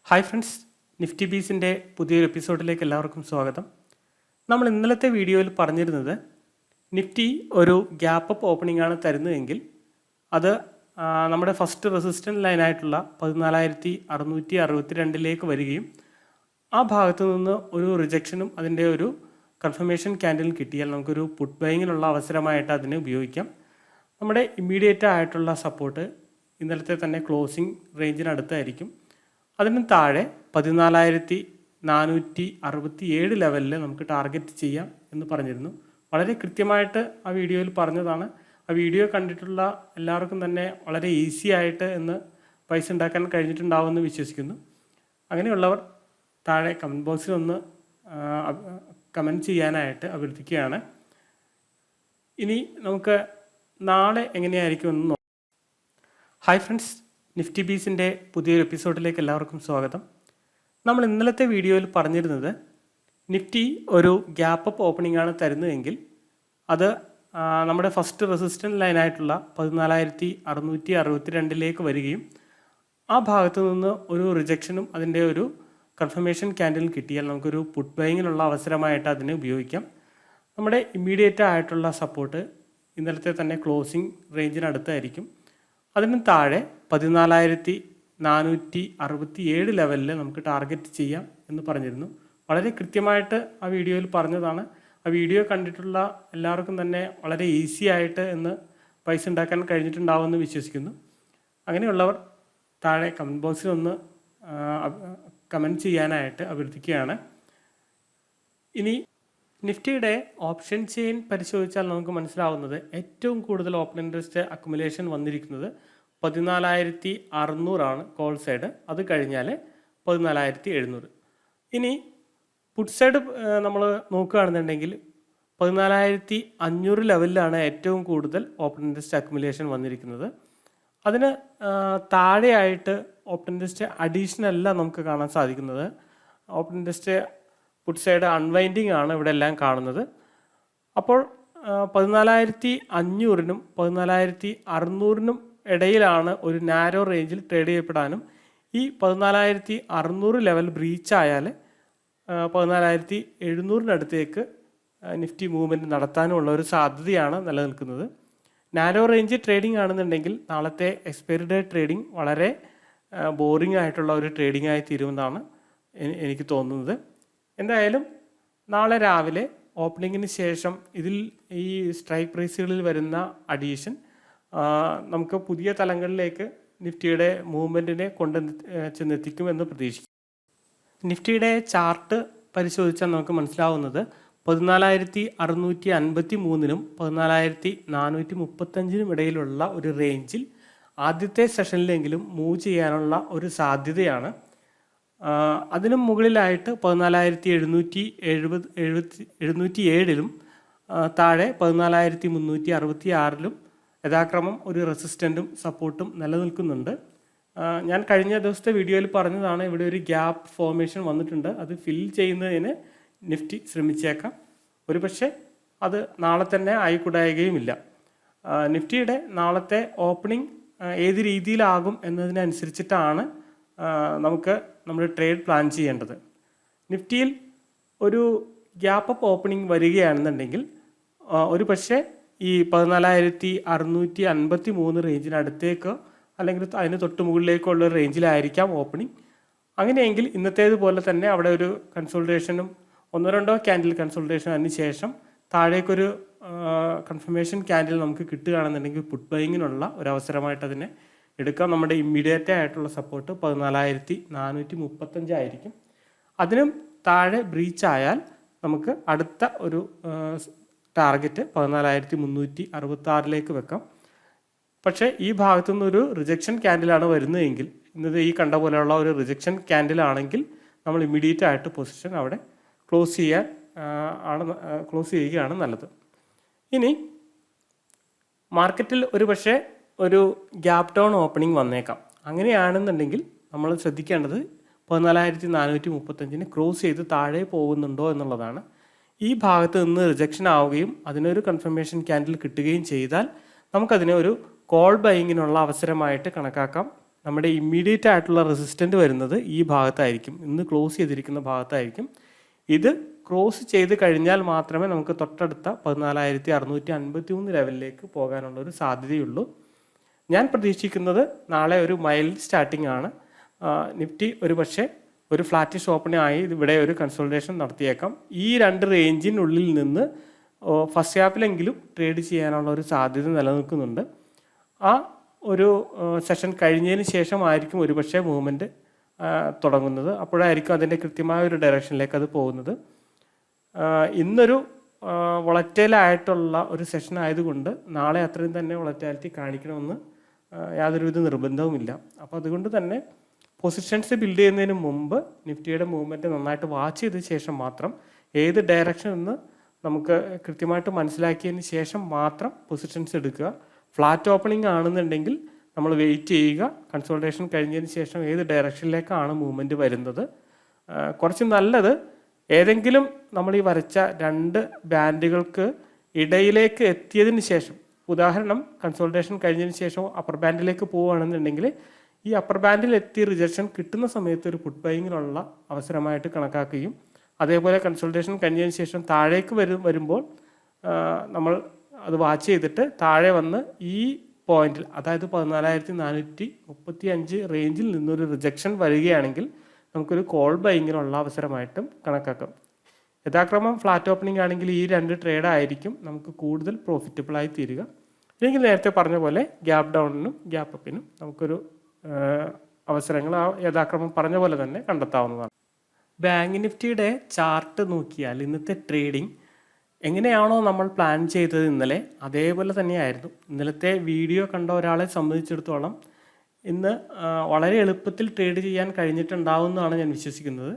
Hi friends, Nifty ബീസിൻ്റെ പുതിയൊരു എപ്പിസോഡിലേക്ക് എല്ലാവർക്കും സ്വാഗതം. നമ്മൾ ഇന്നലത്തെ വീഡിയോയിൽ പറഞ്ഞിരുന്നത് നിഫ്റ്റി ഒരു ഗ്യാപ്പ് അപ്പ് ഓപ്പണിംഗ് ആണ് തരുന്നതെങ്കിൽ അത് നമ്മുടെ ഫസ്റ്റ് റെസിസ്റ്റൻറ്റ് ലൈനായിട്ടുള്ള 14,662 വരികയും ആ ഭാഗത്തു നിന്ന് ഒരു റിജക്ഷനും അതിൻ്റെ ഒരു കൺഫർമേഷൻ ക്യാൻഡിലും കിട്ടിയാൽ നമുക്കൊരു പുട്ട് ബൈങ്ങിനുള്ള അവസരമായിട്ട് അതിനെ ഉപയോഗിക്കാം. നമ്മുടെ ഇമ്മീഡിയറ്റ് ആയിട്ടുള്ള സപ്പോർട്ട് ഇന്നലത്തെ തന്നെ ക്ലോസിംഗ് റേഞ്ചിനടുത്തായിരിക്കും. അതിന് താഴെ 14,467 ലെവലിൽ നമുക്ക് ടാർഗറ്റ് ചെയ്യാം എന്ന് പറഞ്ഞിരുന്നു. വളരെ കൃത്യമായിട്ട് ആ വീഡിയോയിൽ പറഞ്ഞതാണ്. ആ വീഡിയോ കണ്ടിട്ടുള്ള എല്ലാവർക്കും തന്നെ വളരെ ഈസി ആയിട്ട് ഇന്ന് പൈസ ഉണ്ടാക്കാൻ കഴിഞ്ഞിട്ടുണ്ടാവുമെന്ന് വിശ്വസിക്കുന്നു. അങ്ങനെയുള്ളവർ താഴെ കമൻറ്റ് ബോക്സിൽ ഒന്ന് കമൻറ്റ് ചെയ്യാനായിട്ട് അഭ്യർത്ഥിക്കുകയാണ്. ഇനി നമുക്ക് നാളെ എങ്ങനെയായിരിക്കുമെന്ന് നോക്കാം. ഹായ് ഫ്രണ്ട്സ്, നിഫ്റ്റി ബീസിൻ്റെ പുതിയൊരു എപ്പിസോഡിലേക്ക് എല്ലാവർക്കും സ്വാഗതം. നമ്മൾ ഇന്നലത്തെ വീഡിയോയിൽ പറഞ്ഞിരുന്നത് നിഫ്റ്റി ഒരു ഗ്യാപ്പ് അപ്പ് ഓപ്പണിംഗ് ആണ് തരുന്നതെങ്കിൽ അത് നമ്മുടെ ഫസ്റ്റ് റെസിസ്റ്റൻറ്റ് ലൈനായിട്ടുള്ള 14,662 വരികയും ആ ഭാഗത്തു നിന്ന് ഒരു റിജക്ഷനും അതിൻ്റെ ഒരു കൺഫർമേഷൻ ക്യാൻഡിലും കിട്ടിയാൽ നമുക്കൊരു പുട്ട് ബൈങ്ങിനുള്ള അവസരമായിട്ട് അതിനെ ഉപയോഗിക്കാം. നമ്മുടെ ഇമ്മീഡിയറ്റ് ആയിട്ടുള്ള സപ്പോർട്ട് ഇന്നലത്തെ തന്നെ ക്ലോസിംഗ് റേഞ്ചിനടുത്തായിരിക്കും. അതിന് താഴെ 14,467 ലെവലിൽ നമുക്ക് ടാർഗറ്റ് ചെയ്യാം എന്ന് പറഞ്ഞിരുന്നു. വളരെ കൃത്യമായിട്ട് ആ വീഡിയോയിൽ പറഞ്ഞതാണ്. ആ വീഡിയോ കണ്ടിട്ടുള്ള എല്ലാവർക്കും തന്നെ വളരെ ഈസി ആയിട്ട് ഇന്ന് പൈസ ഉണ്ടാക്കാൻ കഴിഞ്ഞിട്ടുണ്ടാവുമെന്ന് വിശ്വസിക്കുന്നു. അങ്ങനെയുള്ളവർ താഴെ കമൻറ്റ് ബോക്സിൽ ഒന്ന് കമൻറ്റ് ചെയ്യാനായിട്ട് അഭ്യർത്ഥിക്കുകയാണ്. ഇനി നിഫ്റ്റിയുടെ ഓപ്ഷൻ ചെയിൻ പരിശോധിച്ചാൽ നമുക്ക് മനസ്സിലാവുന്നത് ഏറ്റവും കൂടുതൽ ഓപ്പൺ ഇൻട്രസ്റ്റ് അക്കുമുലേഷൻ വന്നിരിക്കുന്നത് 14,600 കോൾ സൈഡ്. അത് കഴിഞ്ഞാൽ 14,700. ഇനി പുട്ട് സൈഡ് നമ്മൾ നോക്കുകയാണെന്നുണ്ടെങ്കിൽ 14,500 ലെവലിലാണ് ഏറ്റവും കൂടുതൽ ഓപ്പൺ ഇൻട്രസ്റ്റ് അക്കുമുലേഷൻ വന്നിരിക്കുന്നത്. അതിന് താഴെയായിട്ട് ഓപ്പൺ ഇൻട്രസ്റ്റ് അഡീഷണൽ അല്ല നമുക്ക് കാണാൻ സാധിക്കുന്നത്. Open interest put side unwinding ആണ് ഇവിടെ എല്ലാം കാണുന്നത്. അപ്പോൾ 14,500-നും 14,600-നും ഇടയിലാണ് ഒരു നാരോ റേഞ്ചിൽ ട്രേഡ് ചെയ്യപ്പെടാനും ഈ 14,600 ലെവൽ ബ്രീച്ച് ആയാൽ 14,700-നടുത്തേക്ക് നിഫ്റ്റി മൂവ്മെൻറ്റ് നടത്താനുമുള്ള ഒരു സാധ്യതയാണ് നിലനിൽക്കുന്നത്. നാരോ റേഞ്ച് ട്രേഡിംഗ് ആണെന്നുണ്ടെങ്കിൽ നാളത്തെ എക്സ്പയറി ഡേ ട്രേഡിംഗ് വളരെ ബോറിംഗ് ആയിട്ടുള്ള ഒരു ട്രേഡിംഗ് ആയി തീരുമെന്നാണ് എനിക്ക് തോന്നുന്നത്. എന്തായാലും നാളെ രാവിലെ ഓപ്പണിങ്ങിന് ശേഷം ഈ സ്ട്രൈക്ക് പ്രൈസുകളിൽ വരുന്ന അഡീഷൻ നമുക്ക് പുതിയ തലങ്ങളിലേക്ക് നിഫ്റ്റിയുടെ മൂവ്മെൻറ്റിനെ ചെന്നെത്തിക്കുമെന്ന് പ്രതീക്ഷിക്കും. നിഫ്റ്റിയുടെ ചാർട്ട് പരിശോധിച്ചാൽ നമുക്ക് മനസ്സിലാവുന്നത് 14,653-നും 14,435-നും ഇടയിലുള്ള ഒരു റേഞ്ചിൽ ആദ്യത്തെ സെഷനിലെങ്കിലും മൂവ് ചെയ്യാനുള്ള ഒരു സാധ്യതയാണ്. അതിനും മുകളിലായിട്ട് 14,777-ലും താഴെ 14,366-ലും യഥാക്രമം ഒരു റെസിസ്റ്റൻറ്റും സപ്പോർട്ടും നിലനിൽക്കുന്നുണ്ട്. ഞാൻ കഴിഞ്ഞ ദിവസത്തെ വീഡിയോയിൽ പറഞ്ഞതാണ് ഇവിടെ ഒരു ഗ്യാപ്പ് ഫോർമേഷൻ വന്നിട്ടുണ്ട്. അത് ഫിൽ ചെയ്യുന്നതിന് നിഫ്റ്റി ശ്രമിച്ചേക്കാം. ഒരു പക്ഷേ അത് നാളെ തന്നെ ആയിക്കൂടായുകയുമില്ല. നിഫ്റ്റിയുടെ നാളത്തെ ഓപ്പണിംഗ് ഏത് രീതിയിലാകും എന്നതിനനുസരിച്ചിട്ടാണ് നമുക്ക് നമ്മുടെ ട്രേഡ് പ്ലാൻ ചെയ്യേണ്ടത്. നിഫ്റ്റിയിൽ ഒരു ഗ്യാപ്പ് അപ്പ് ഓപ്പണിംഗ് വരികയാണെന്നുണ്ടെങ്കിൽ ഒരു പക്ഷേ ഈ 14,653 റേഞ്ചിനടുത്തേക്കോ അല്ലെങ്കിൽ അതിന് തൊട്ട് മുകളിലേക്കുള്ള റേഞ്ചിലായിരിക്കാം ഓപ്പണിംഗ്. അങ്ങനെയെങ്കിൽ ഇന്നത്തേതുപോലെ തന്നെ അവിടെ ഒരു കൺസോൾട്ടേഷനും 1-2 ക്യാൻഡിൽ കൺസോൾട്ടേഷൻ അതിന് ശേഷം താഴേക്കൊരു കൺഫർമേഷൻ ക്യാൻഡിൽ നമുക്ക് കിട്ടുകയാണെന്നുണ്ടെങ്കിൽ പുട്ട് ബൈങ്ങിനുള്ള ഒരു അവസരമായിട്ട് അതിനെ എടുക്കാം. നമ്മുടെ ഇമ്മീഡിയറ്റ് ആയിട്ടുള്ള സപ്പോർട്ട് 14,435 ആയിരിക്കും. അതിനും താഴെ ബ്രീച്ച് ആയാൽ നമുക്ക് അടുത്ത ഒരു ടാർഗറ്റ് 14,366 വെക്കാം. പക്ഷേ ഈ ഭാഗത്തു നിന്നൊരു റിജക്ഷൻ ക്യാൻഡിലാണ് വരുന്നതെങ്കിൽ, ഇന്നത് ഈ കണ്ട പോലെയുള്ള ഒരു റിജക്ഷൻ ക്യാൻഡിലാണെങ്കിൽ നമ്മൾ ഇമ്മീഡിയറ്റ് ആയിട്ട് പൊസിഷൻ അവിടെ ക്ലോസ് ചെയ്യുകയാണ് നല്ലത്. ഇനി മാർക്കറ്റിൽ ഒരു പക്ഷേ ഒരു ഗ്യാപ്പ് ഡൗൺ ഓപ്പണിംഗ് വന്നേക്കാം. അങ്ങനെയാണെന്നുണ്ടെങ്കിൽ നമ്മൾ ശ്രദ്ധിക്കേണ്ടത് 14,435-ന് ക്രോസ് ചെയ്ത് താഴെ പോകുന്നുണ്ടോ എന്നുള്ളതാണ്. ഈ ഭാഗത്ത് നിന്ന് റിജക്ഷൻ ആവുകയും അതിനൊരു കൺഫർമേഷൻ ക്യാൻഡിൽ കിട്ടുകയും ചെയ്താൽ നമുക്കതിനെ ഒരു കോൾ ബൈങ്ങിനുള്ള അവസരമായിട്ട് കണക്കാക്കാം നമ്മുടെ ഇമ്മീഡിയറ്റ് ആയിട്ടുള്ള റെസിസ്റ്റൻ്റ് വരുന്നത് ഈ ഭാഗത്തായിരിക്കും, ഇന്ന് ക്ലോസ് ചെയ്തിരിക്കുന്ന ഭാഗത്തായിരിക്കും. ഇത് ക്രോസ് ചെയ്ത് കഴിഞ്ഞാൽ മാത്രമേ നമുക്ക് തൊട്ടടുത്ത 14,653 ലെവലിലേക്ക് പോകാനുള്ള ഒരു സാധ്യതയുള്ളൂ. ഞാൻ പ്രതീക്ഷിക്കുന്നത് നാളെ ഒരു മൈൽഡ് സ്റ്റാർട്ടിംഗ് ആണ്. നിഫ്റ്റി ഒരു പക്ഷേ ഒരു ഫ്ലാറ്റിഷ് ഓപ്പണിംഗ് ആയി ഇവിടെ ഒരു കൺസോൾട്ടേഷൻ നടത്തിയേക്കാം. ഈ രണ്ട് റേഞ്ചിനുള്ളിൽ നിന്ന് ഫസ്റ്റ് ഹാഫിലെങ്കിലും ട്രേഡ് ചെയ്യാനുള്ള ഒരു സാധ്യത നിലനിൽക്കുന്നുണ്ട്. ആ ഒരു സെഷൻ കഴിഞ്ഞതിന് ശേഷമായിരിക്കും ഒരുപക്ഷെ മൂവ്മെൻറ്റ് തുടങ്ങുന്നത്. അപ്പോഴായിരിക്കും അതിൻ്റെ കൃത്യമായ ഒരു ഡയറക്ഷനിലേക്ക് അത് പോകുന്നത്. ഇന്നൊരു വൊളറ്റൈലായിട്ടുള്ള ഒരു സെഷൻ ആയതുകൊണ്ട് നാളെ അത്രയും തന്നെ വൊളറ്റാലിറ്റി കാണിക്കണമെന്ന് യാതൊരുവിധ നിർബന്ധവുമില്ല. അപ്പോൾ അതുകൊണ്ട് തന്നെ പൊസിഷൻസ് ബിൽഡ് ചെയ്യുന്നതിന് മുമ്പ് നിഫ്റ്റിയുടെ മൂവ്മെൻറ്റ് നന്നായിട്ട് വാച്ച് ചെയ്ത ശേഷം മാത്രം, ഏത് ഡയറക്ഷൻ എന്ന് നമുക്ക് കൃത്യമായിട്ട് മനസ്സിലാക്കിയതിന് ശേഷം മാത്രം പൊസിഷൻസ് എടുക്കുക. ഫ്ലാറ്റ് ഓപ്പണിംഗ് ആണെന്നുണ്ടെങ്കിൽ നമ്മൾ വെയിറ്റ് ചെയ്യുക. കൺസോൾട്ടേഷൻ കഴിഞ്ഞതിന് ശേഷം ഏത് ഡയറക്ഷനിലേക്കാണ് മൂവ്മെൻറ്റ് വരുന്നത്. കുറച്ച് നല്ലത് ഏതെങ്കിലും നമ്മൾ ഈ വരച്ച രണ്ട് ബാൻഡുകൾക്ക് ഇടയിലേക്ക് എത്തിയതിന് ശേഷം, ഉദാഹരണം കൺസോൾട്ടേഷൻ കഴിഞ്ഞതിന് ശേഷം അപ്പർ ബാൻഡിലേക്ക് പോവുകയാണെന്നുണ്ടെങ്കിൽ ഈ അപ്പർ ബാൻഡിൽ എത്തി റിജക്ഷൻ കിട്ടുന്ന സമയത്ത് ഒരു പുട്ട് ബൈങ്ങിനുള്ള അവസരമായിട്ട് കണക്കാക്കുകയും, അതേപോലെ കൺസോൾട്ടേഷൻ കഴിഞ്ഞതിന് ശേഷം താഴേക്ക് വരുമ്പോൾ നമ്മൾ അത് വാച്ച് ചെയ്തിട്ട് താഴെ വന്ന് ഈ പോയിന്റിൽ, അതായത് 14,435 റേഞ്ചിൽ നിന്നൊരു റിജക്ഷൻ വരികയാണെങ്കിൽ നമുക്കൊരു കോൾ ബൈങ്ങിനുള്ള അവസരമായിട്ടും കണക്കാക്കാം. യഥാക്രമം ഫ്ലാറ്റ് ഓപ്പണിംഗ് ആണെങ്കിൽ ഈ രണ്ട് ട്രേഡ് ആയിരിക്കും നമുക്ക് കൂടുതൽ പ്രോഫിറ്റബിളായി തീരുക. അല്ലെങ്കിൽ നേരത്തെ പറഞ്ഞ പോലെ ഗ്യാപ്പ് ഡൗണിനും ഗ്യാപ്പ് അപ്പിനും നമുക്കൊരു അവസരങ്ങൾ യഥാക്രമം പറഞ്ഞ പോലെ തന്നെ കണ്ടെത്താവുന്നതാണ്. ബാങ്ക് നിഫ്റ്റിയുടെ ചാർട്ട് നോക്കിയാൽ ഇന്നത്തെ ട്രേഡിംഗ് എങ്ങനെയാണോ നമ്മൾ പ്ലാൻ ചെയ്തത് ഇന്നലെ, അതേപോലെ തന്നെയായിരുന്നു. ഇന്നലത്തെ വീഡിയോ കണ്ട ഒരാളെ സംബന്ധിച്ചിടത്തോളം ഇന്ന് വളരെ എളുപ്പത്തിൽ ട്രേഡ് ചെയ്യാൻ കഴിഞ്ഞിട്ടുണ്ടാവുമെന്നാണ് ഞാൻ വിശ്വസിക്കുന്നത്.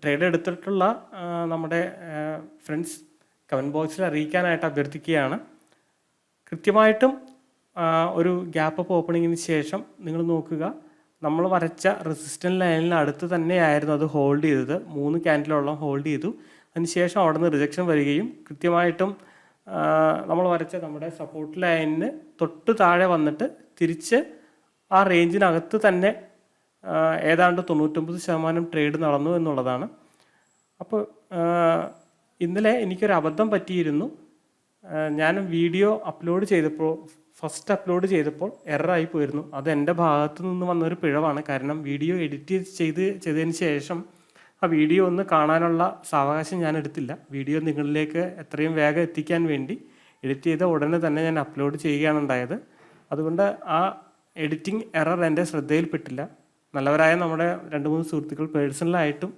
ട്രേഡ് എടുത്തിട്ടുള്ള നമ്മുടെ ഫ്രണ്ട്സ് കമൻറ്റ് ബോക്സിൽ അറിയിക്കാനായിട്ട് അഭ്യർത്ഥിക്കുകയാണ്. കൃത്യമായിട്ടും ഒരു ഗ്യാപ്പ് അപ്പ് ഓപ്പണിങ്ങിന് ശേഷം നിങ്ങൾ നോക്കുക, നമ്മൾ വരച്ച റെസിസ്റ്റൻസ് ലൈനിന് അടുത്ത് തന്നെയായിരുന്നു അത് ഹോൾഡ് ചെയ്തത്. 3 ക്യാൻഡിലോളം ഹോൾഡ് ചെയ്തു. അതിനുശേഷം അവിടെ നിന്ന് റിജക്ഷൻ വരികയും കൃത്യമായിട്ടും നമ്മൾ വരച്ച നമ്മുടെ സപ്പോർട്ട് ലൈനിന് തൊട്ട് താഴെ വന്നിട്ട് തിരിച്ച് ആ റേഞ്ചിനകത്ത് തന്നെ ഏതാണ്ട് 99% ട്രേഡ് നടന്നു എന്നുള്ളതാണ്. അപ്പോൾ ഇന്നലെ എനിക്കൊരു അബദ്ധം പറ്റിയിരുന്നു. ഞാൻ വീഡിയോ അപ്ലോഡ് ചെയ്തപ്പോൾ, ഫസ്റ്റ് അപ്ലോഡ് ചെയ്തപ്പോൾ എററായി പോയിരുന്നു. അത് എൻ്റെ ഭാഗത്തു നിന്ന് വന്നൊരു പിഴവാണ്. കാരണം വീഡിയോ എഡിറ്റ് ചെയ്തതിന് ശേഷം ആ വീഡിയോ ഒന്ന് കാണാനുള്ള സാവകാശം ഞാൻ എടുത്തില്ല. വീഡിയോ നിങ്ങളിലേക്ക് എത്രയും വേഗം എത്തിക്കാൻ വേണ്ടി എഡിറ്റ് ചെയ്ത ഉടനെ തന്നെ ഞാൻ അപ്ലോഡ് ചെയ്യുകയാണ് ഉണ്ടായത്. അതുകൊണ്ട് ആ എഡിറ്റിംഗ് എറർ എൻ്റെ ശ്രദ്ധയിൽപ്പെട്ടില്ല. നല്ലവരായ നമ്മുടെ 2-3 സുഹൃത്തുക്കൾ പേഴ്സണലായിട്ടും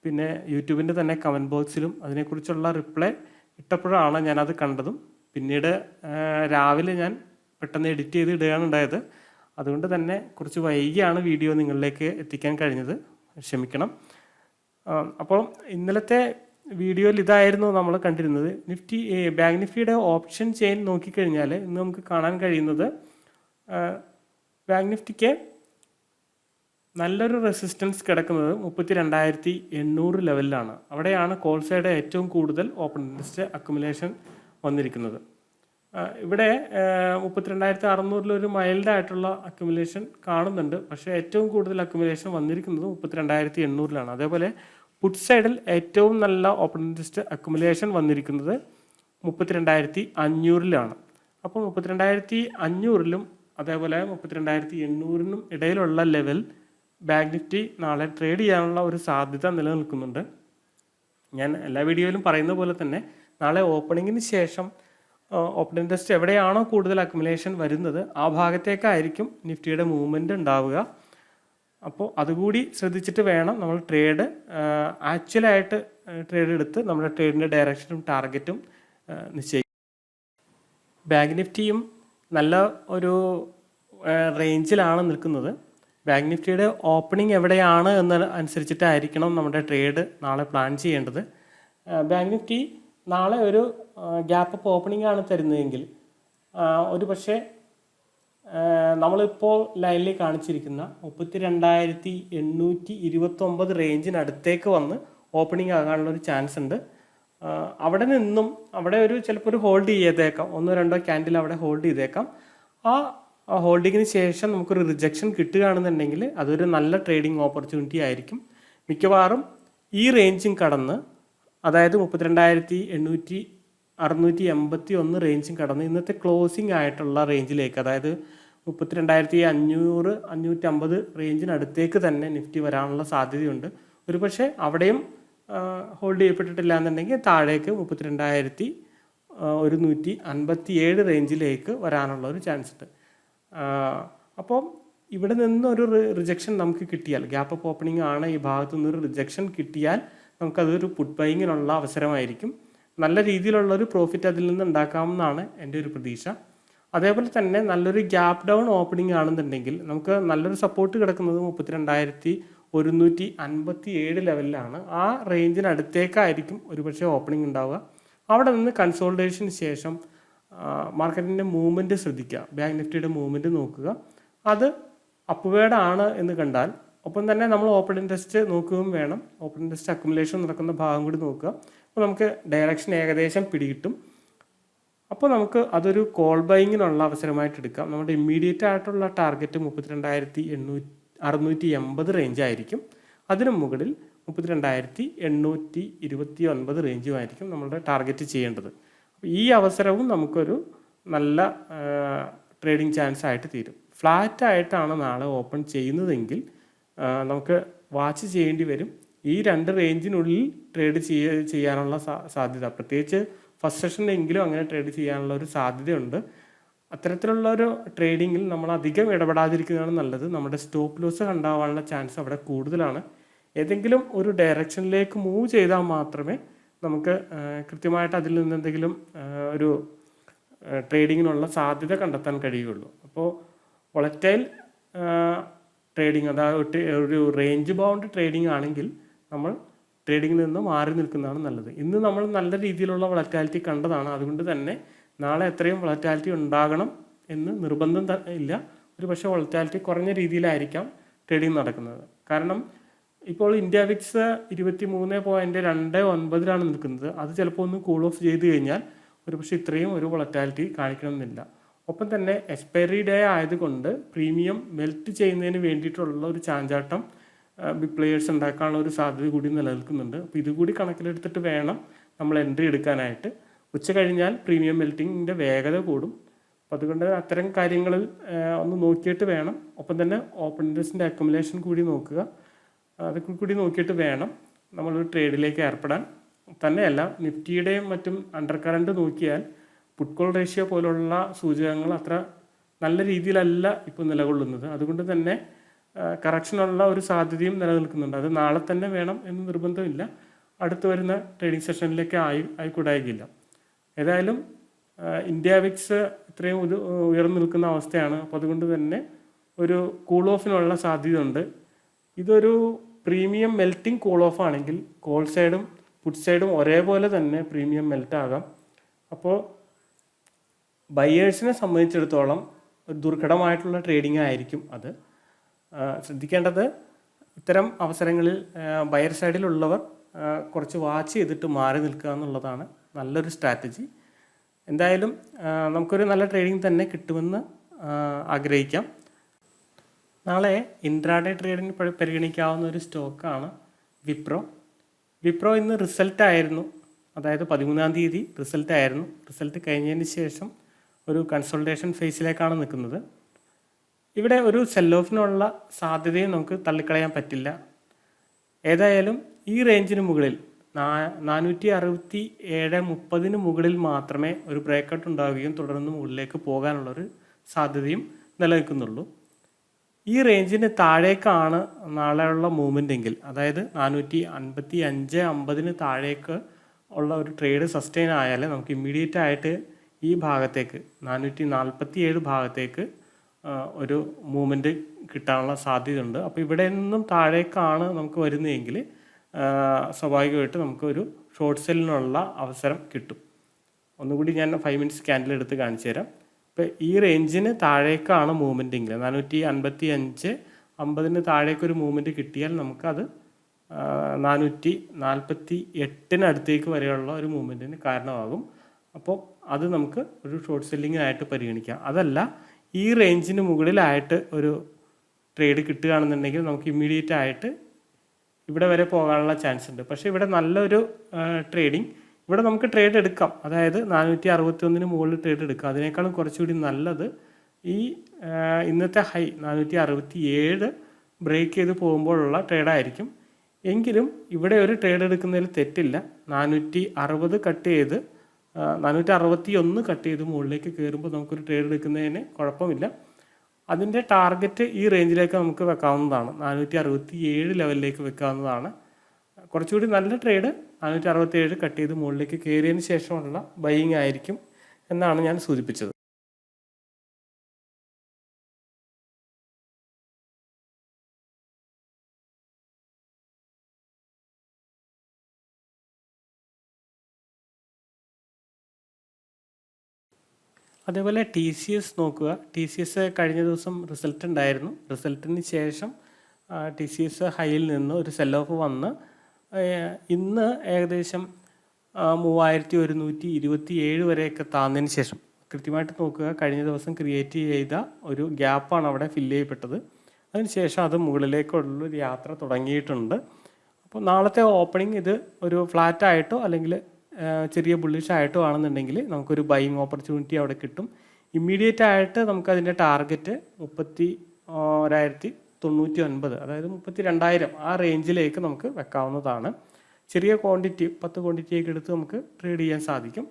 പിന്നെ യൂട്യൂബിൻ്റെ തന്നെ കമൻറ്റ് ബോക്സിലും അതിനെക്കുറിച്ചുള്ള റിപ്ലൈ ഇട്ടപ്പോഴാണ് ഞാനത് കണ്ടതും. പിന്നീട് രാവിലെ ഞാൻ പെട്ടെന്ന് എഡിറ്റ് ചെയ്ത് ഇടുകയാണ് ഉണ്ടായത്. അതുകൊണ്ട് തന്നെ കുറച്ച് വൈകിയാണ് വീഡിയോ നിങ്ങളിലേക്ക് എത്തിക്കാൻ കഴിഞ്ഞത്, ക്ഷമിക്കണം. അപ്പോൾ ഇന്നലത്തെ വീഡിയോയിൽ ഇതായിരുന്നു നമ്മൾ കണ്ടിരുന്നത്. ബാങ്ക് നിഫ്റ്റിയുടെ ഓപ്ഷൻ ചെയിൻ നോക്കിക്കഴിഞ്ഞാൽ ഇന്ന് നമുക്ക് കാണാൻ കഴിയുന്നത് ബാങ്ക് നിഫ്റ്റിക്ക് നല്ലൊരു റെസിസ്റ്റൻസ് കിടക്കുന്നത് 32,800 ലെവലിലാണ്. അവിടെയാണ് കോൾ സൈഡ് ഏറ്റവും കൂടുതൽ ഓപ്പൺ ഇൻട്രസ്റ്റ് അക്യുമുലേഷൻ വന്നിരിക്കുന്നത്. ഇവിടെ 32,600 ഒരു മൈൽഡ് ആയിട്ടുള്ള അക്യുമുലേഷൻ കാണുന്നുണ്ട്. പക്ഷേ ഏറ്റവും കൂടുതൽ അക്യുമുലേഷൻ വന്നിരിക്കുന്നത് 32,800 അതേപോലെ പുട്ട് സൈഡിൽ ഏറ്റവും നല്ല ഓപ്പൺ ഇൻട്രസ്റ്റ് അക്യുമുലേഷൻ വന്നിരിക്കുന്നത് 32,500 അപ്പോൾ 32,500 അതേപോലെ 32,800 ഇടയിലുള്ള ലെവൽ ബാങ്ക് നിഫ്റ്റി നാളെ ട്രേഡ് ചെയ്യാനുള്ള ഒരു സാധ്യത നിലനിൽക്കുന്നുണ്ട്. ഞാൻ എല്ലാ വീഡിയോയിലും പറയുന്ന പോലെ തന്നെ നാളെ ഓപ്പണിങ്ങിന് ശേഷം ഓപ്പൺ ഇൻട്രസ്റ്റ് എവിടെയാണോ കൂടുതൽ അക്യുമുലേഷൻ വരുന്നത് ആ ഭാഗത്തേക്കായിരിക്കും നിഫ്റ്റിയുടെ മൂവ്മെൻറ്റ് ഉണ്ടാവുക. അപ്പോൾ അതുകൂടി ശ്രദ്ധിച്ചിട്ട് വേണം നമ്മൾ ട്രേഡ് ആക്ച്വലായിട്ട് ട്രേഡ് എടുത്ത് നമ്മുടെ ട്രേഡിൻ്റെ ഡയറക്ഷനും ടാർഗറ്റും നിശ്ചയിക്കും. ബാങ്ക് നിഫ്റ്റിയും നല്ല ഒരു റേഞ്ചിലാണ് നിൽക്കുന്നത്. ബാങ്ക് നിഫ്റ്റിയുടെ ഓപ്പണിംഗ് എവിടെയാണ് എന്ന് അനുസരിച്ചിട്ടായിരിക്കണം നമ്മുടെ ട്രേഡ് നാളെ പ്ലാൻ ചെയ്യേണ്ടത്. ബാങ്ക് നിഫ്റ്റി നാളെ ഒരു ഗ്യാപ്പ് അപ്പ് ഓപ്പണിംഗ് ആണ് തരുന്നതെങ്കിൽ ഒരു പക്ഷേ നമ്മളിപ്പോൾ ലൈനിൽ കാണിച്ചിരിക്കുന്ന 32,829 റേഞ്ചിനടുത്തേക്ക് വന്ന് ഓപ്പണിംഗ് ആകാനുള്ളൊരു ചാൻസ് ഉണ്ട്. അവിടെ നിന്നും അവിടെ ചിലപ്പോൾ ഒരു ഹോൾഡ് ചെയ്തേക്കാം, 1-2 ക്യാൻഡിൽ അവിടെ ഹോൾഡ് ചെയ്തേക്കാം. ആ ആ ഹോൾഡിങ്ങിന് ശേഷം നമുക്കൊരു റിജക്ഷൻ കിട്ടുകയാണെന്നുണ്ടെങ്കിൽ അതൊരു നല്ല ട്രേഡിംഗ് ഓപ്പർച്യൂണിറ്റി ആയിരിക്കും. മിക്കവാറും ഈ റേഞ്ചും കടന്ന്, അതായത് 32,681 റേഞ്ചും കടന്ന് ഇന്നത്തെ ക്ലോസിംഗ് ആയിട്ടുള്ള റേഞ്ചിലേക്ക്, അതായത് 32,500 550 റേഞ്ചിനടുത്തേക്ക് തന്നെ നിഫ്റ്റി വരാനുള്ള സാധ്യതയുണ്ട്. ഒരു പക്ഷേ അവിടെയും ഹോൾഡ് ചെയ്യപ്പെട്ടിട്ടില്ല എന്നുണ്ടെങ്കിൽ താഴേക്ക് 32,157 റേഞ്ചിലേക്ക് വരാനുള്ള ഒരു ചാൻസ് ഉണ്ട്. അപ്പോൾ ഇവിടെ നിന്നൊരു റിജക്ഷൻ നമുക്ക് കിട്ടിയാൽ, ഗ്യാപ്പ് അപ്പ് ഓപ്പണിംഗ് ആണ് ഈ ഭാഗത്തു നിന്നൊരു റിജക്ഷൻ കിട്ടിയാൽ നമുക്കതൊരു പുട്ട് ബൈങ്ങിനുള്ള അവസരമായിരിക്കും. നല്ല രീതിയിലുള്ളൊരു പ്രോഫിറ്റ് അതിൽ നിന്ന് ഉണ്ടാക്കാമെന്നാണ് എൻ്റെ ഒരു പ്രതീക്ഷ. അതേപോലെ തന്നെ നല്ലൊരു ഗ്യാപ്പ് ഡൗൺ ഓപ്പണിംഗ് ആണെന്നുണ്ടെങ്കിൽ നമുക്ക് നല്ലൊരു സപ്പോർട്ട് കിടക്കുന്നത് 32,157 ലെവലിലാണ്. ആ റേഞ്ചിനടുത്തേക്കായിരിക്കും ഒരുപക്ഷെ ഓപ്പണിംഗ് ഉണ്ടാവുക. അവിടെ നിന്ന് കൺസോൾട്ടേഷന് ശേഷം മാർക്കറ്റിൻ്റെ മൂവ്മെൻറ്റ് ശ്രദ്ധിക്കുക, ബാങ്ക് നിഫ്റ്റിയുടെ മൂവ്മെൻറ്റ് നോക്കുക. അത് അപ്വേഡ് ആണ് എന്ന് കണ്ടാൽ ഒപ്പം തന്നെ നമ്മൾ ഓപ്പൺ ഇൻട്രസ്റ്റ് നോക്കുകയും വേണം. ഓപ്പൺ ഇൻട്രസ്റ്റ് അക്യുമുലേഷൻ നടക്കുന്ന ഭാഗം കൂടി നോക്കുക. അപ്പോൾ നമുക്ക് ഡയറക്ഷൻ ഏകദേശം പിടികിട്ടും. അപ്പോൾ നമുക്ക് അതൊരു കോൾ ബൈങ്ങിനുള്ള അവസരമായിട്ട് എടുക്കാം. നമ്മുടെ ഇമ്മീഡിയറ്റ് ആയിട്ടുള്ള ടാർഗറ്റ് 32,680 റേഞ്ച് ആയിരിക്കും. അതിനു മുകളിൽ 32,829 റേഞ്ചുമായിരിക്കും നമ്മളുടെ ടാർഗറ്റ് ചെയ്യേണ്ടത്. അപ്പോൾ ഈ അവസരവും നമുക്കൊരു നല്ല ട്രേഡിംഗ് ചാൻസ് ആയിട്ട് തീരും. ഫ്ലാറ്റ് ആയിട്ടാണ് നാളെ ഓപ്പൺ ചെയ്യുന്നതെങ്കിൽ നമുക്ക് വാച്ച് ചെയ്യേണ്ടി വരും. ഈ 2 റേഞ്ചിനുള്ളിൽ ട്രേഡ് ചെയ്യാനുള്ള സാധ്യത, പ്രത്യേകിച്ച് ഫസ്റ്റ് സെഷനിലെങ്കിലും അങ്ങനെ ട്രേഡ് ചെയ്യാനുള്ള ഒരു സാധ്യതയുണ്ട്. അത്തരത്തിലുള്ള ഒരു ട്രേഡിങ്ങിൽ നമ്മൾ അധികം ഇടപെടാതിരിക്കുന്നതാണ് നല്ലത്. നമ്മുടെ സ്റ്റോപ്പ് ലോസ് കണ്ടാവാനുള്ള ചാൻസ് അവിടെ കൂടുതലാണ്. ഏതെങ്കിലും ഒരു ഡയറക്ഷനിലേക്ക് മൂവ് ചെയ്താൽ മാത്രമേ നമുക്ക് കൃത്യമായിട്ട് അതിൽ നിന്ന് എന്തെങ്കിലും ഒരു ട്രേഡിങ്ങിനുള്ള സാധ്യത കണ്ടെത്താൻ കഴിയുള്ളൂ. അപ്പോൾ വോളറ്റൈൽ ട്രേഡിങ്, അതായത് ഒരു റേഞ്ച് ബൗണ്ട് ട്രേഡിംഗ് ആണെങ്കിൽ നമ്മൾ ട്രേഡിങ്ങിൽ നിന്ന് മാറി നിൽക്കുന്നതാണ് നല്ലത്. ഇന്ന് നമ്മൾ നല്ല രീതിയിലുള്ള വളറ്റാലിറ്റി കണ്ടതാണ്. അതുകൊണ്ട് തന്നെ നാളെ എത്രയും വളറ്റാലിറ്റി ഉണ്ടാകണം എന്ന് നിർബന്ധം ഇല്ല. ഒരു പക്ഷേ വളറ്റാലിറ്റി കുറഞ്ഞ രീതിയിലായിരിക്കാം ട്രേഡിംഗ് നടക്കുന്നത്. കാരണം ഇപ്പോൾ ഇന്ത്യ വിക്സ് 23.29 നിൽക്കുന്നത്. അത് ചിലപ്പോൾ ഒന്ന് കൂൾ ഓഫ് ചെയ്ത് കഴിഞ്ഞാൽ ഒരു പക്ഷേ ഇത്രയും ഒരു വളറ്റാലിറ്റി കാണിക്കണമെന്നില്ല. ഒപ്പം തന്നെ എക്സ്പയറി ഡേ ആയതുകൊണ്ട് പ്രീമിയം മെൽറ്റ് ചെയ്യുന്നതിന് വേണ്ടിയിട്ടുള്ള ഒരു ചാഞ്ചാട്ടം ബിഗ് പ്ലേയേഴ്സ് ഉണ്ടാക്കാനുള്ള ഒരു സാധ്യത കൂടി നിലനിൽക്കുന്നുണ്ട്. അപ്പോൾ ഇതുകൂടി കണക്കിലെടുത്തിട്ട് വേണം നമ്മൾ എൻട്രി എടുക്കാനായിട്ട്. ഉച്ച കഴിഞ്ഞാൽ പ്രീമിയം മെൽറ്റിങ്ങിൻ്റെ വേഗത കൂടും. അപ്പോൾ അതുകൊണ്ട് അത്തരം കാര്യങ്ങളിൽ ഒന്ന് നോക്കിയിട്ട് വേണം. ഒപ്പം തന്നെ ഓപ്പൺ ഇൻട്രസ്റ്റിൻ്റെ അക്യുമുലേഷൻ കൂടി നോക്കുക. അതൊക്കെ കൂടി നോക്കിയിട്ട് വേണം നമ്മളൊരു ട്രേഡിലേക്ക് ഏർപ്പെടാൻ. തന്നെയല്ല, നിഫ്റ്റിയുടെയും മറ്റും അണ്ടർ കറണ്ട് നോക്കിയാൽ പുട്ട് കോൾ റേഷ്യോ പോലുള്ള സൂചകങ്ങൾ അത്ര നല്ല രീതിയിലല്ല ഇപ്പോൾ നിലകൊള്ളുന്നത്. അതുകൊണ്ട് തന്നെ കറക്ഷനുള്ള ഒരു സാധ്യതയും നിലനിൽക്കുന്നുണ്ട്. അത് നാളെ തന്നെ വേണം എന്ന് നിർബന്ധമില്ല. അടുത്ത് വരുന്ന ട്രേഡിംഗ് സെഷനിലേക്ക് ആയിക്കൂടായില്ല. ഏതായാലും ഇന്ത്യ വിക്സ് ഇത്രയും ഉയർന്നു നിൽക്കുന്ന അവസ്ഥയാണ്. അപ്പോൾ അതുകൊണ്ട് തന്നെ ഒരു കൂൾ ഓഫിനുള്ള സാധ്യതയുണ്ട്. ഇതൊരു പ്രീമിയം മെൽറ്റിംഗ് കൂൾ ഓഫ് ആണെങ്കിൽ കോൾ സൈഡും പുട്ട് സൈഡും ഒരേപോലെ തന്നെ പ്രീമിയം മെൽറ്റ് ആകാം. അപ്പോൾ ബയേഴ്സിനെ സംബന്ധിച്ചിടത്തോളം ഒരു ദുർഘടമായിട്ടുള്ള ട്രേഡിംഗ് ആയിരിക്കും അത്. ശ്രദ്ധിക്കേണ്ടത്, ഇത്തരം അവസരങ്ങളിൽ ബയർ സൈഡിലുള്ളവർ കുറച്ച് വാച്ച് ചെയ്തിട്ട് മാറി നിൽക്കുക എന്നുള്ളതാണ് നല്ലൊരു സ്ട്രാറ്റജി. എന്തായാലും നമുക്കൊരു നല്ല ട്രേഡിംഗ് തന്നെ കിട്ടുമെന്ന് ആഗ്രഹിക്കാം. നാളെ ഇൻട്രാഡേ ട്രേഡിന് പരിഗണിക്കാവുന്ന ഒരു സ്റ്റോക്കാണ് വിപ്രോ. വിപ്രോ ഇന്ന് റിസൾട്ട് ആയിരുന്നു, അതായത് 13-ാം തീയതി റിസൾട്ട് ആയിരുന്നു. റിസൾട്ട് കഴിഞ്ഞതിന് ശേഷം ഒരു കൺസൾട്ടേഷൻ ഫേസിലേക്കാണ് നിൽക്കുന്നത്. ഇവിടെ ഒരു സെൽ ഓഫിനുള്ള സാധ്യതയും നമുക്ക് തള്ളിക്കളയാൻ പറ്റില്ല. ഏതായാലും ഈ റേഞ്ചിന് മുകളിൽ 467.30 മുകളിൽ മാത്രമേ ഒരു ബ്രേക്കൗട്ട് ഉണ്ടാവുകയും തുടർന്ന് മുകളിലേക്ക് പോകാനുള്ളൊരു സാധ്യതയും നിലനിൽക്കുന്നുള്ളൂ. ഈ റേഞ്ചിന് താഴേക്കാണ് നാളെയുള്ള മൂവ്മെൻ്റ് എങ്കിൽ, അതായത് 455.50 താഴേക്ക് ഉള്ള ഒരു ട്രേഡ് സസ്റ്റെയിൻ ആയാൽ നമുക്ക് ഇമ്മീഡിയറ്റ് ആയിട്ട് ഈ ഭാഗത്തേക്ക് 447 ഭാഗത്തേക്ക് ഒരു മൂവ്മെൻറ്റ് കിട്ടാനുള്ള സാധ്യതയുണ്ട്. അപ്പോൾ ഇവിടെ നിന്നും താഴേക്കാണ് നമുക്ക് വരുന്നതെങ്കിൽ സ്വാഭാവികമായിട്ട് നമുക്കൊരു ഷോർട്ട് സെല്ലിനുള്ള അവസരം കിട്ടും. ഒന്നുകൂടി ഞാൻ 5 മിനിറ്റ്സ് ക്യാൻഡിൽ എടുത്ത് കാണിച്ചു തരാം. ഇപ്പോൾ ഈ റേഞ്ചിന് താഴേക്കാണ് മൂവ്മെൻ്റ് എങ്കിൽ 455.50 താഴേക്കൊരു മൂവ്മെൻറ്റ് കിട്ടിയാൽ നമുക്കത് 448 വരെയുള്ള ഒരു മൂവ്മെൻറ്റിന് കാരണമാകും. അപ്പോൾ അത് നമുക്ക് ഒരു ഷോർട്ട് സെല്ലിങ്ങിനായിട്ട് പരിഗണിക്കാം. അതല്ല, ഈ റേഞ്ചിന് മുകളിലായിട്ട് ഒരു ട്രേഡ് കിട്ടുകയാണെന്നുണ്ടെങ്കിൽ നമുക്ക് ഇമ്മീഡിയറ്റ് ആയിട്ട് ഇവിടെ വരെ പോകാനുള്ള ചാൻസ് ഉണ്ട്. പക്ഷേ ഇവിടെ നല്ലൊരു ട്രേഡിങ്, ഇവിടെ നമുക്ക് ട്രേഡ് എടുക്കാം. അതായത് 461 മുകളിൽ ട്രേഡ് എടുക്കാം. അതിനേക്കാളും കുറച്ചുകൂടി നല്ലത് ഈ ഇന്നത്തെ ഹൈ 467 ബ്രേക്ക് ചെയ്ത് പോകുമ്പോഴുള്ള ട്രേഡായിരിക്കും. എങ്കിലും ഇവിടെ ഒരു ട്രേഡ് എടുക്കുന്നതിൽ തെറ്റില്ല. 460 കട്ട് ചെയ്ത് 461 കട്ട് ചെയ്ത് മുകളിലേക്ക് കയറുമ്പോൾ നമുക്കൊരു ട്രേഡ് എടുക്കുന്നതിന് കുഴപ്പമില്ല. അതിൻ്റെ ടാർഗറ്റ് ഈ റേഞ്ചിലേക്ക് നമുക്ക് വെക്കാവുന്നതാണ്. 467 ലെവലിലേക്ക് വെക്കാവുന്നതാണ്. കുറച്ചുകൂടി നല്ല ട്രേഡ് 467 കട്ട് ചെയ്ത് മുകളിലേക്ക് കയറിയതിന് ശേഷമുള്ള ബൈയിങ് ആയിരിക്കും എന്നാണ് ഞാൻ സൂചിപ്പിച്ചത്. അതേപോലെ TCS നോക്കുക. TCS കഴിഞ്ഞ ദിവസം റിസൾട്ട് ഉണ്ടായിരുന്നു. റിസൾട്ടിന് ശേഷം TCS ഹൈയിൽ നിന്ന് ഒരു സെൽ ഓഫ് വന്ന് ഇന്ന് ഏകദേശം 3127 വരെയൊക്കെ താന്നതിന് ശേഷം, കൃത്യമായിട്ട് നോക്കുക, കഴിഞ്ഞ ദിവസം ക്രിയേറ്റ് ചെയ്ത ഒരു ഗ്യാപ്പാണ് അവിടെ ഫില്ല് ചെയ്യപ്പെട്ടത്. അതിനുശേഷം അത് മുകളിലേക്കുള്ളൊരു യാത്ര തുടങ്ങിയിട്ടുണ്ട്. അപ്പോൾ നാളത്തെ ഓപ്പണിംഗ് ഇത് ഒരു ഫ്ലാറ്റായിട്ടോ അല്ലെങ്കിൽ ചെറിയ ബുള്ളിഷ് ആയിട്ടോ ആണെന്നുണ്ടെങ്കിൽ നമുക്കൊരു ബൈയിങ് ഓപ്പർച്യൂണിറ്റി അവിടെ കിട്ടും. ഇമ്മീഡിയറ്റ് ആയിട്ട് നമുക്കതിൻ്റെ ടാർഗറ്റ് 31,099, അതായത് 32,000 ആ റേഞ്ചിലേക്ക് നമുക്ക് വെക്കാവുന്നതാണ്. ചെറിയ ക്വാണ്ടിറ്റി 10 ക്വാണ്ടിറ്റിയൊക്കെ എടുത്ത് നമുക്ക് ട്രേഡ് ചെയ്യാൻ സാധിക്കും.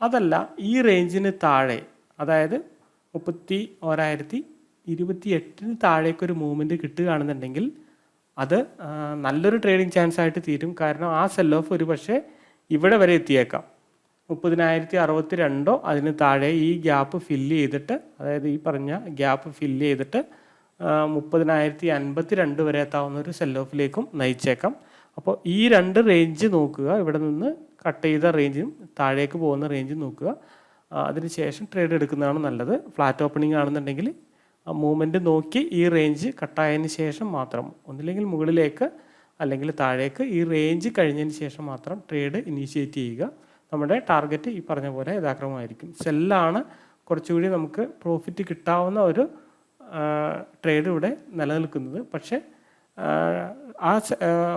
അതല്ല, ഈ റേഞ്ചിന് താഴെ, അതായത് 31,028 താഴേക്കൊരു മൂവ്മെൻറ്റ് കിട്ടുകയാണെന്നുണ്ടെങ്കിൽ അത് നല്ലൊരു ട്രേഡിംഗ് ചാൻസ് ആയിട്ട് തീരും. കാരണം ആ സെൽ ഓഫ് ഒരു പക്ഷേ ഇവിടെ വരെ എത്തിയേക്കാം. 30,062 അതിന് താഴെ ഈ ഗ്യാപ്പ് ഫില്ല് ചെയ്തിട്ട്, അതായത് ഈ പറഞ്ഞ ഗ്യാപ്പ് ഫില്ല് ചെയ്തിട്ട് 30,052 വരെ എത്താവുന്ന ഒരു സെൽ ഓഫിലേക്കും നയിച്ചേക്കാം. അപ്പോൾ ഈ രണ്ട് റേഞ്ച് നോക്കുക, ഇവിടെ നിന്ന് കട്ട് ചെയ്ത റേഞ്ചും താഴേക്ക് പോകുന്ന റേഞ്ചും നോക്കുക. അതിനുശേഷം ട്രേഡ് എടുക്കുന്നതാണ് നല്ലത്. ഫ്ലാറ്റ് ഓപ്പണിംഗ് ആണെന്നുണ്ടെങ്കിൽ മൂവ്മെൻറ്റ് നോക്കി ഈ റേഞ്ച് കട്ടായതിന് ശേഷം മാത്രം, ഒന്നില്ലെങ്കിൽ മുകളിലേക്ക് അല്ലെങ്കിൽ താഴേക്ക്, ഈ റേഞ്ച് കഴിഞ്ഞതിന് ശേഷം മാത്രം ട്രേഡ് ഇനീഷ്യേറ്റ് ചെയ്യുക. നമ്മുടെ ടാർഗറ്റ് ഈ പറഞ്ഞ പോലെ യഥാക്രമമായിരിക്കും. സെല്ലാണ് കുറച്ചുകൂടി നമുക്ക് പ്രോഫിറ്റ് കിട്ടാവുന്ന ഒരു ട്രേഡ് ഇവിടെ നിലനിൽക്കുന്നത്. പക്ഷേ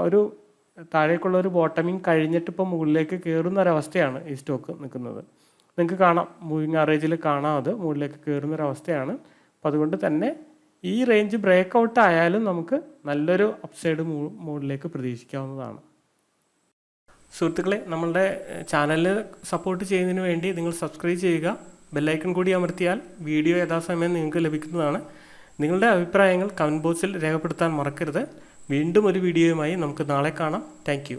ഒരു താഴേക്കുള്ള ഒരു ബോട്ടമിങ് കഴിഞ്ഞിട്ട് ഇപ്പോൾ മുകളിലേക്ക് കയറുന്ന ഒരവസ്ഥയാണ് ഈ സ്റ്റോക്ക് നിൽക്കുന്നത്. നിങ്ങൾക്ക് കാണാം, മൂവിങ് ആവറേജിൽ കാണാം, അത് മുകളിലേക്ക് കയറുന്ന ഒരവസ്ഥയാണ്. അപ്പോൾ അതുകൊണ്ട് തന്നെ ഈ റേഞ്ച് ബ്രേക്ക് ഔട്ട് ആയാലും നമുക്ക് നല്ലൊരു അപ്സൈഡ് മുകളിലേക്ക് പ്രതീക്ഷിക്കാവുന്നതാണ്. സുഹൃത്തുക്കളെ, നമ്മളുടെ ചാനലിൽ സപ്പോർട്ട് ചെയ്യുന്നതിന് വേണ്ടി നിങ്ങൾ സബ്സ്ക്രൈബ് ചെയ്യുക. ബെല്ലൈക്കൺ കൂടി അമർത്തിയാൽ വീഡിയോ യഥാസമയം നിങ്ങൾക്ക് ലഭിക്കുന്നതാണ്. നിങ്ങളുടെ അഭിപ്രായങ്ങൾ കമൻറ്റ് ബോക്സിൽ രേഖപ്പെടുത്താൻ മറക്കരുത്. വീണ്ടും ഒരു വീഡിയോയുമായി നമുക്ക് നാളെ കാണാം. താങ്ക്